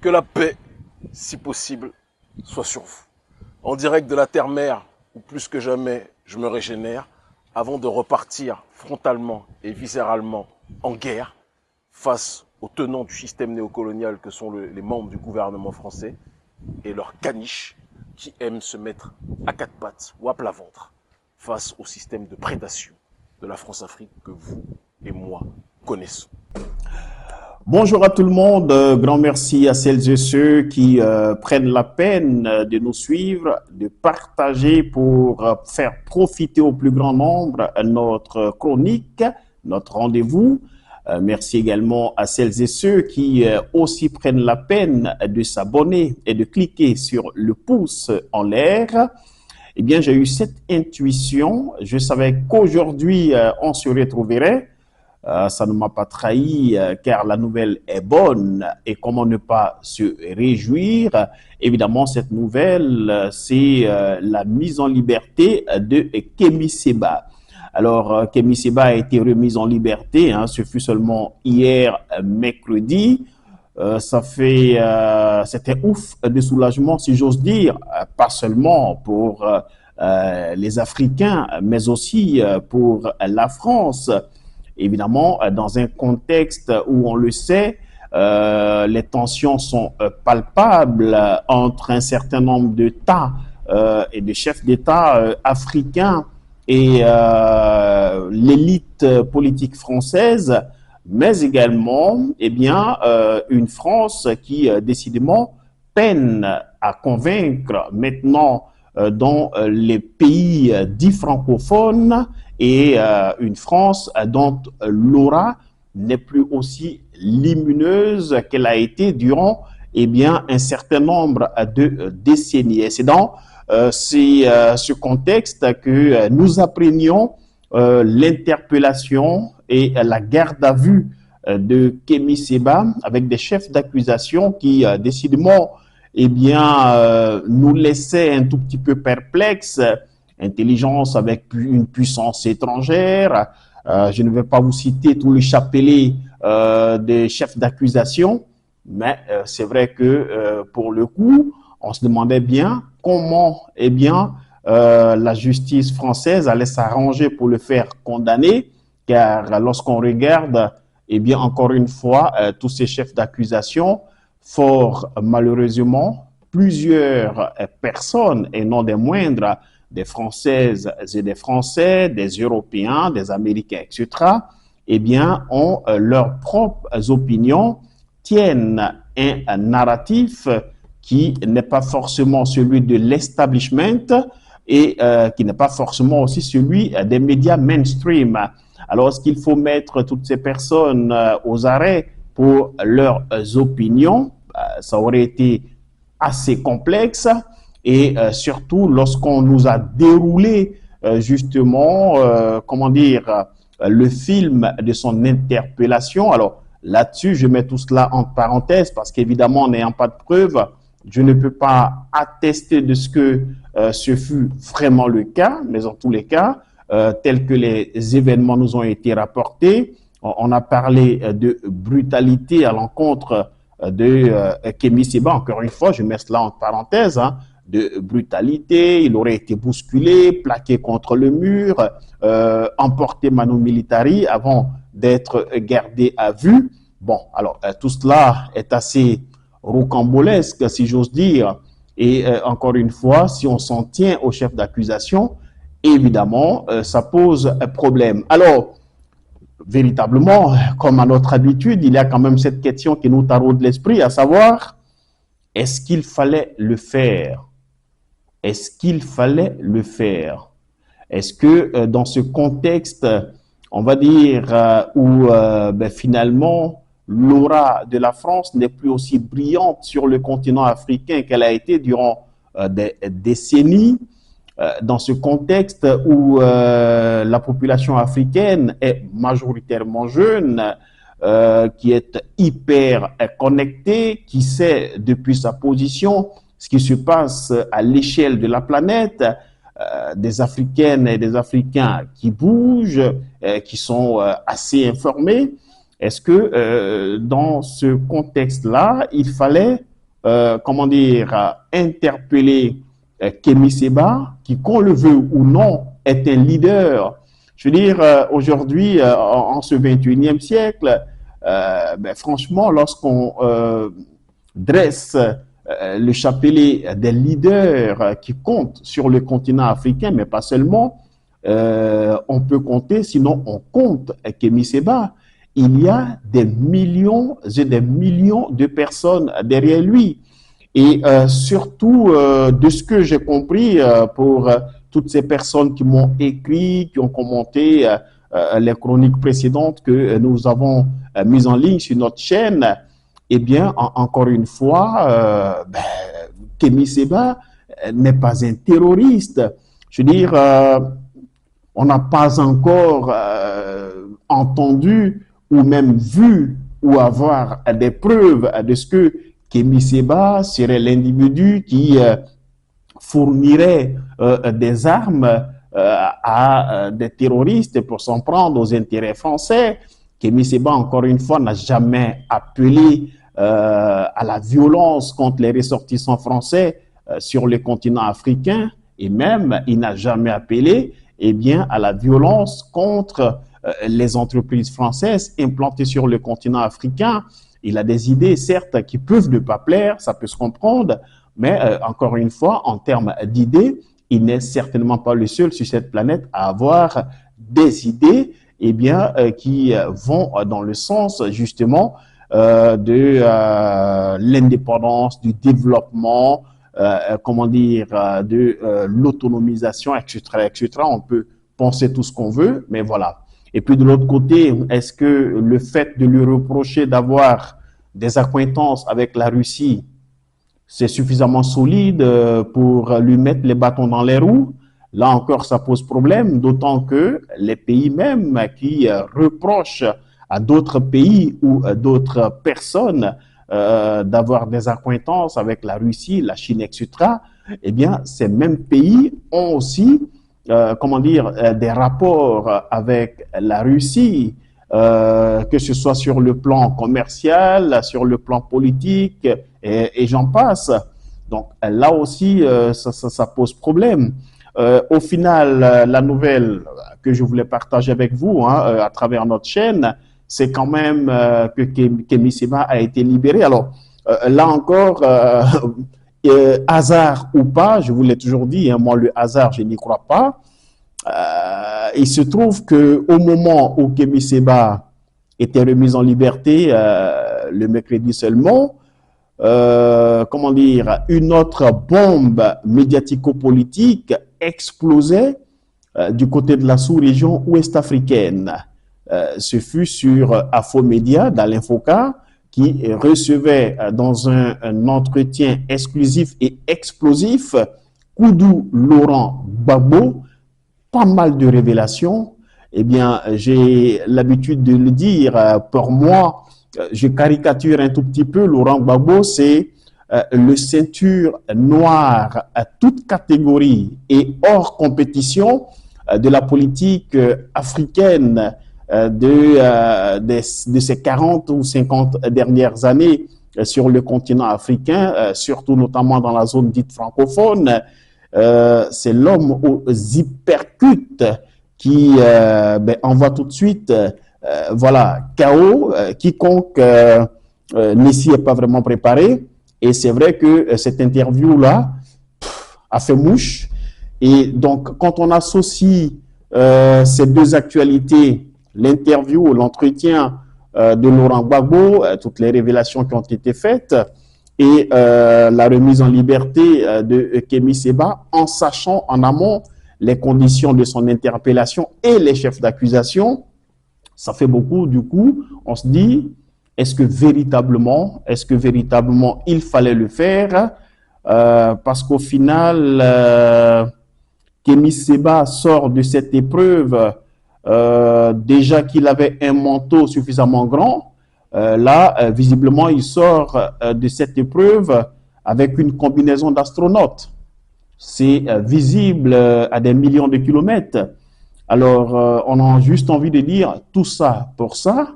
Que la paix, si possible, soit sur vous. En direct de la terre-mère, où plus que jamais je me régénère, avant de repartir frontalement et viscéralement en guerre face aux tenants du système néocolonial que sont les membres du gouvernement français et leurs caniches qui aiment se mettre à quatre pattes ou à plat ventre face au système de prédation de la France-Afrique que vous et moi connaissons. Bonjour à tout le monde, grand merci à celles et ceux qui prennent la peine de nous suivre, de partager pour faire profiter au plus grand nombre notre chronique, notre rendez-vous. Merci également à celles et ceux qui aussi prennent la peine de s'abonner et de cliquer sur le pouce en l'air. Eh bien, j'ai eu cette intuition, je savais qu'aujourd'hui on se retrouverait. Ça ne m'a pas trahi car la nouvelle est bonne et comment ne pas se réjouir. Évidemment, cette nouvelle, c'est la mise en liberté de Kémy Séba. Alors, Kémy Séba a été remise en liberté, hein, ce fut seulement hier, mercredi. C'était ouf de soulagement, si j'ose dire, pas seulement pour les Africains, mais aussi pour la France. Évidemment, dans un contexte où on le sait, les tensions sont palpables entre un certain nombre d'États et de chefs d'État africains et l'élite politique française, mais également, eh bien, une France qui décidément peine à convaincre maintenant dans les pays dits francophones et une France dont l'aura n'est plus aussi lumineuse qu'elle a été durant eh bien, un certain nombre de décennies. Et c'est dans ce contexte que nous apprenions l'interpellation et la garde à vue de Kémy Séba avec des chefs d'accusation qui décidément eh bien, nous laissaient un tout petit peu perplexes. Intelligence avec une puissance étrangère. Je ne vais pas vous citer tous les chapelets des chefs d'accusation, mais c'est vrai que pour le coup, on se demandait bien comment eh bien, la justice française allait s'arranger pour le faire condamner, car lorsqu'on regarde, eh bien, encore une fois, tous ces chefs d'accusation, fort malheureusement, plusieurs personnes, et non des moindres, des Françaises et des Français, des Européens, des Américains, etc., eh bien, ont leurs propres opinions, tiennent un narratif qui n'est pas forcément celui de l'establishment et qui n'est pas forcément aussi celui des médias mainstream. Alors, est-ce qu'il faut mettre toutes ces personnes aux arrêts pour leurs opinions? Ça aurait été assez complexe. Et surtout, lorsqu'on nous a déroulé justement, comment dire, le film de son interpellation. Alors là-dessus, je mets tout cela en parenthèse parce qu'évidemment, n'ayant pas de preuves, je ne peux pas attester de ce que ce fut vraiment le cas. Mais en tous les cas, tels que les événements nous ont été rapportés, on a parlé de brutalité à l'encontre de Kémy Séba. Encore une fois, je mets cela en parenthèse, hein, de brutalité, il aurait été bousculé, plaqué contre le mur, emporté manu militari avant d'être gardé à vue. Bon, alors tout cela est assez rocambolesque, si j'ose dire. Et encore une fois, si on s'en tient au chef d'accusation, évidemment, ça pose un problème. Alors, véritablement, comme à notre habitude, il y a quand même cette question qui nous taraude l'esprit, à savoir, est-ce qu'il fallait le faire? Est-ce qu'il fallait le faire? Est-ce que dans ce contexte, on va dire, où finalement l'aura de la France n'est plus aussi brillante sur le continent africain qu'elle a été durant des décennies, dans ce contexte où la population africaine est majoritairement jeune, qui est hyper connectée, qui sait depuis sa position ce qui se passe à l'échelle de la planète, des Africaines et des Africains qui bougent, qui sont assez informés. Est-ce que dans ce contexte-là, il fallait comment dire, interpeller Kémy Séba, qui, qu'on le veut ou non, est un leader. Je veux dire, aujourd'hui, en ce 21e siècle, franchement, lorsqu'on dresse le chapelet des leaders qui comptent sur le continent africain, mais pas seulement, on peut compter, sinon on compte Kémy Séba. Il y a des millions et des millions de personnes derrière lui. Et surtout, de ce que j'ai compris pour toutes ces personnes qui m'ont écrit, qui ont commenté les chroniques précédentes que nous avons mises en ligne sur notre chaîne, eh bien, encore une fois, Kémy Séba n'est pas un terroriste. Je veux dire, on n'a pas encore entendu ou même vu ou avoir des preuves de ce que Kémy Séba serait l'individu qui fournirait des armes à des terroristes pour s'en prendre aux intérêts français. Kémy Séba, encore une fois, n'a jamais appelé à la violence contre les ressortissants français sur le continent africain, et même il n'a jamais appelé à la violence contre les entreprises françaises implantées sur le continent africain. Il a des idées, certes, qui peuvent ne pas plaire, ça peut se comprendre, mais encore une fois, en termes d'idées, il n'est certainement pas le seul sur cette planète à avoir des idées qui vont dans le sens, justement, de l'indépendance, du développement, de l'autonomisation, etc., etc. On peut penser tout ce qu'on veut, mais voilà. Et puis de l'autre côté, est-ce que le fait de lui reprocher d'avoir des accointances avec la Russie, c'est suffisamment solide pour lui mettre les bâtons dans les roues? Là encore, ça pose problème, d'autant que les pays même qui reprochent à d'autres pays ou d'autres personnes d'avoir des accointances avec la Russie, la Chine, etc., eh bien, ces mêmes pays ont aussi des rapports avec la Russie, que ce soit sur le plan commercial, sur le plan politique, et j'en passe. Donc là aussi, ça pose problème. Au final, la nouvelle que je voulais partager avec vous à travers notre chaîne, c'est quand même que Kémy Séba a été libéré. Alors là encore, hasard ou pas, je vous l'ai toujours dit, moi le hasard, je n'y crois pas. Il se trouve que au moment où Kémy Séba était remise en liberté, le mercredi seulement, une autre bombe médiatico-politique explosait du côté de la sous-région ouest-africaine. Ce fut sur Afomédia, dans l'Infoca, qui recevait dans un entretien exclusif et explosif Koudou Laurent Gbagbo pas mal de révélations. Eh bien, j'ai l'habitude de le dire, pour moi, je caricature un tout petit peu, Laurent Gbagbo, c'est le ceinture noire à toute catégorie et hors compétition de la politique africaine de ces 40 ou 50 dernières années sur le continent africain, surtout notamment dans la zone dite francophone. C'est l'homme aux hypercutes qui envoie tout de suite KO quiconque n'y s'y est pas vraiment préparé. Et c'est vrai que cette interview-là a fait mouche. Et donc, quand on associe ces deux actualités, l'interview, l'entretien de Laurent Gbagbo, toutes les révélations qui ont été faites, et la remise en liberté de Kémy Séba, en sachant en amont les conditions de son interpellation et les chefs d'accusation, ça fait beaucoup. Du coup, on se dit, est-ce que véritablement il fallait le faire? Parce qu'au final, Kémy Séba sort de cette épreuve déjà qu'il avait un manteau suffisamment grand. Là, visiblement, il sort de cette épreuve avec une combinaison d'astronautes. C'est visible à des millions de kilomètres. Alors, on a juste envie de dire tout ça pour ça.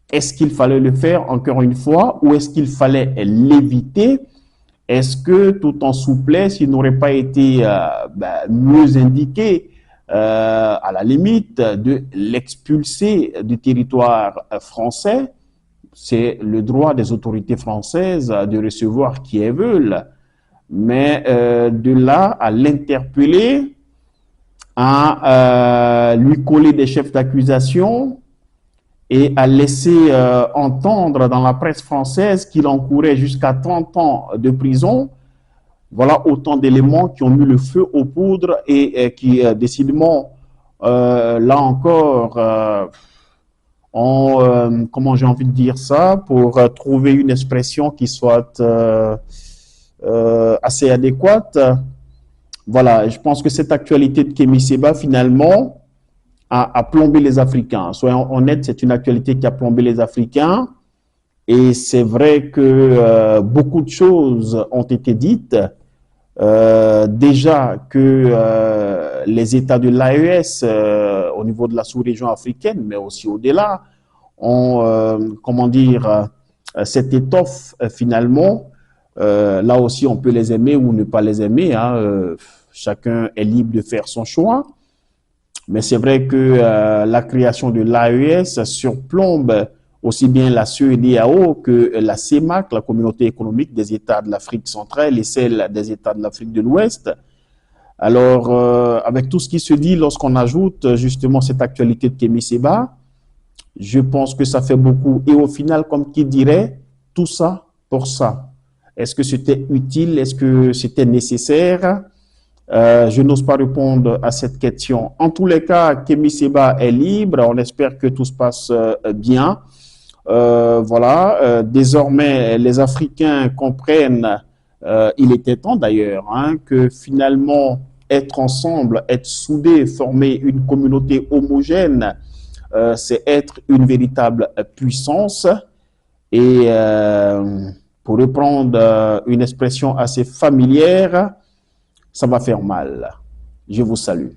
Est-ce qu'il fallait le faire encore une fois ou est-ce qu'il fallait l'éviter? Est-ce que tout en souplesse, il n'aurait pas été mieux indiqué, à la limite, de l'expulser du territoire français? C'est le droit des autorités françaises de recevoir qui elles veulent. Mais de là à l'interpeller, à lui coller des chefs d'accusation et à laisser entendre dans la presse française qu'il encourait jusqu'à 30 ans de prison, voilà autant d'éléments qui ont mis le feu aux poudres et qui, décidément, là encore, comment j'ai envie de dire ça, pour trouver une expression qui soit assez adéquate. Voilà, je pense que cette actualité de Kémy Séba, finalement, a plombé les Africains. Soyons honnêtes, c'est une actualité qui a plombé les Africains. Et c'est vrai que beaucoup de choses ont été dites. Déjà que les États de l'AES, au niveau de la sous-région africaine, mais aussi au-delà, ont, comment dire, cette étoffe finalement. Là aussi, on peut les aimer ou ne pas les aimer. Hein, chacun est libre de faire son choix. Mais c'est vrai que la création de l'AES surplombe aussi bien la CEDEAO que la CEMAC, la Communauté économique des États de l'Afrique centrale et celle des États de l'Afrique de l'Ouest. Alors, avec tout ce qui se dit, lorsqu'on ajoute justement cette actualité de Kémy Séba, je pense que ça fait beaucoup. Et au final, comme qui dirait, tout ça pour ça. Est-ce que c'était utile? Est-ce que c'était nécessaire? Je n'ose pas répondre à cette question. En tous les cas, Kémy Séba est libre. On espère que tout se passe bien. Voilà. Désormais, les Africains comprennent, il était temps d'ailleurs, hein, que finalement, être ensemble, être soudés, former une communauté homogène, c'est être une véritable puissance. Et pour reprendre une expression assez familière, ça va faire mal. Je vous salue.